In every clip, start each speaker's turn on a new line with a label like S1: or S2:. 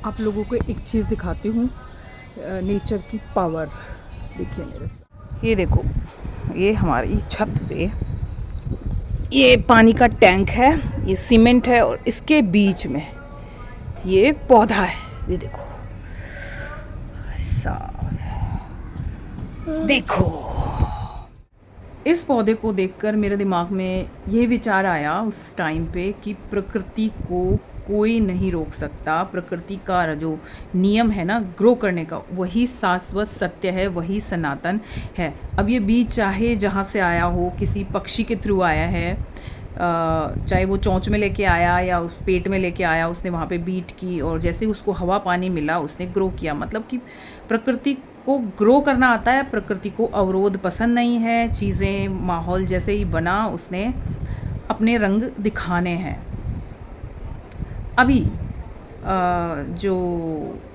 S1: आप लोगों को एक चीज़ दिखाती हूँ, नेचर की पावर। देखिए मेरे साथ, ये देखो, ये हमारी छत पे ये पानी का टैंक है, ये सीमेंट है और इसके बीच में ये पौधा है। ये देखो साहब, देखो। इस पौधे को देखकर मेरे दिमाग में ये विचार आया उस टाइम पे कि प्रकृति को कोई नहीं रोक सकता। प्रकृति का जो नियम है ना ग्रो करने का, वही शाश्वत सत्य है, वही सनातन है। अब ये बीज चाहे जहाँ से आया हो, किसी पक्षी के थ्रू आया है, चाहे वो चोंच में लेके आया या उस पेट में लेके आया, उसने वहाँ पे बीट की और जैसे उसको हवा पानी मिला उसने ग्रो किया। मतलब कि प्रकृति को ग्रो करना आता है, प्रकृति को अवरोध पसंद नहीं है। चीज़ें माहौल जैसे ही बना उसने अपने रंग दिखाने हैं। अभी जो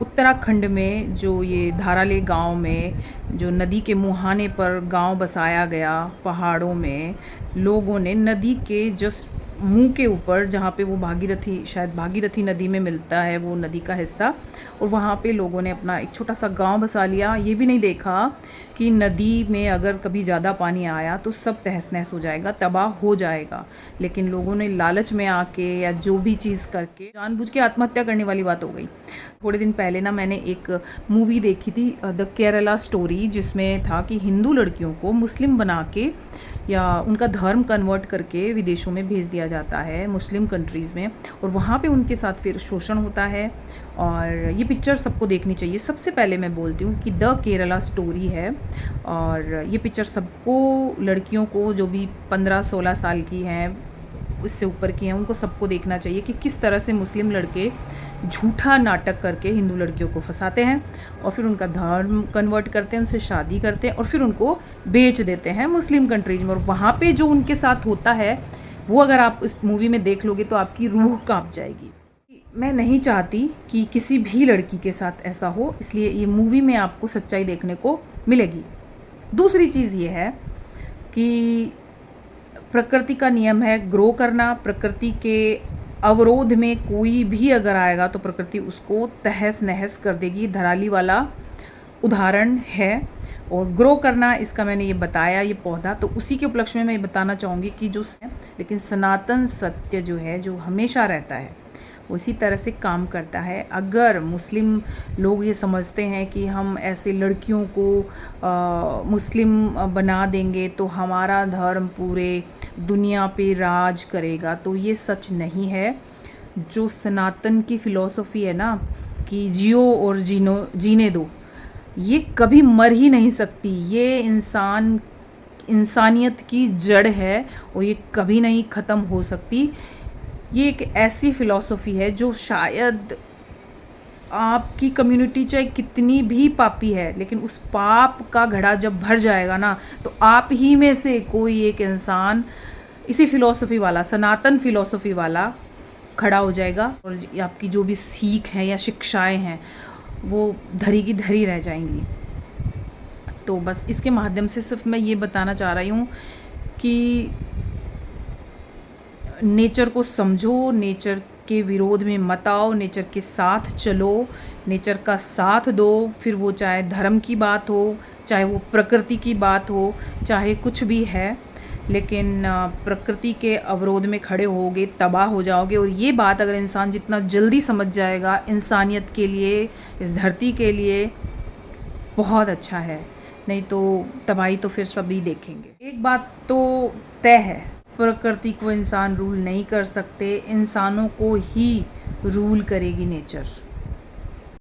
S1: उत्तराखंड में जो ये धाराले गांव में जो नदी के मुहाने पर गांव बसाया गया, पहाड़ों में लोगों ने नदी के जस्ट मुंह के ऊपर, जहाँ पे वो भागीरथी, शायद भागीरथी नदी में मिलता है वो नदी का हिस्सा, और वहाँ पे लोगों ने अपना एक छोटा सा गांव बसा लिया। ये भी नहीं देखा कि नदी में अगर कभी ज़्यादा पानी आया तो सब तहस नहस हो जाएगा, तबाह हो जाएगा। लेकिन लोगों ने लालच में आके या जो भी चीज़ करके जानबूझ के आत्महत्या करने वाली बात हो गई। थोड़े दिन पहले ना मैंने एक मूवी देखी थी, द केरला स्टोरी, जिसमें था कि हिंदू लड़कियों को मुस्लिम बना के या उनका धर्म कन्वर्ट करके विदेशों में भेज दिया जाता है, मुस्लिम कंट्रीज़ में, और वहाँ पे उनके साथ फिर शोषण होता है। और ये पिक्चर सबको देखनी चाहिए। सबसे पहले मैं बोलती हूँ कि द केरला स्टोरी है, और ये पिक्चर सबको, लड़कियों को जो भी 15-16 साल की हैं, इससे ऊपर की हैं, उनको सबको देखना चाहिए कि किस तरह से मुस्लिम लड़के झूठा नाटक करके हिंदू लड़कियों को फंसाते हैं और फिर उनका धर्म कन्वर्ट करते हैं, उनसे शादी करते हैं और फिर उनको बेच देते हैं मुस्लिम कंट्रीज़ में। और वहाँ पे जो उनके साथ होता है वो अगर आप इस मूवी में देख लोगे तो आपकी रूह कांप जाएगी। मैं नहीं चाहती कि किसी भी लड़की के साथ ऐसा हो, इसलिए ये मूवी में आपको सच्चाई देखने को मिलेगी। दूसरी चीज़ ये है कि प्रकृति का नियम है ग्रो करना। प्रकृति के अवरोध में कोई भी अगर आएगा तो प्रकृति उसको तहस नहस कर देगी। धराली वाला उदाहरण है। और ग्रो करना, इसका मैंने ये बताया, ये पौधा, तो उसी के उपलक्ष्य में मैं ये बताना चाहूँगी कि जो, लेकिन सनातन सत्य जो है, जो हमेशा रहता है, वो इसी तरह से काम करता है। अगर मुस्लिम लोग ये समझते हैं कि हम ऐसे लड़कियों को मुस्लिम बना देंगे तो हमारा धर्म पूरे दुनिया पे राज करेगा, तो ये सच नहीं है। जो सनातन की फ़िलॉसफी है ना कि जियो और जीने दो, ये कभी मर ही नहीं सकती। ये इंसानियत की जड़ है और ये कभी नहीं ख़त्म हो सकती। ये एक ऐसी फ़िलॉसफी है जो शायद आपकी कम्युनिटी चाहे कितनी भी पापी है, लेकिन उस पाप का घड़ा जब भर जाएगा ना, तो आप ही में से कोई एक इंसान इसी फ़िलॉसफी वाला, सनातन फ़िलॉसफी वाला खड़ा हो जाएगा और आपकी जो भी सीख है या शिक्षाएं हैं वो धरी की धरी रह जाएंगी। तो बस इसके माध्यम से सिर्फ मैं ये बताना चाह रही हूँ कि नेचर को समझो, नेचर के विरोध में मत आओ, नेचर के साथ चलो, नेचर का साथ दो। फिर वो चाहे धर्म की बात हो, चाहे वो प्रकृति की बात हो, चाहे कुछ भी है, लेकिन प्रकृति के अवरोध में खड़े होगे तबाह हो जाओगे। और ये बात अगर इंसान जितना जल्दी समझ जाएगा, इंसानियत के लिए, इस धरती के लिए बहुत अच्छा है, नहीं तो तबाही तो फिर सभी देखेंगे। एक बात तो तय है, प्रकृति को इंसान रूल नहीं कर सकते, इंसानों को ही रूल करेगी नेचर।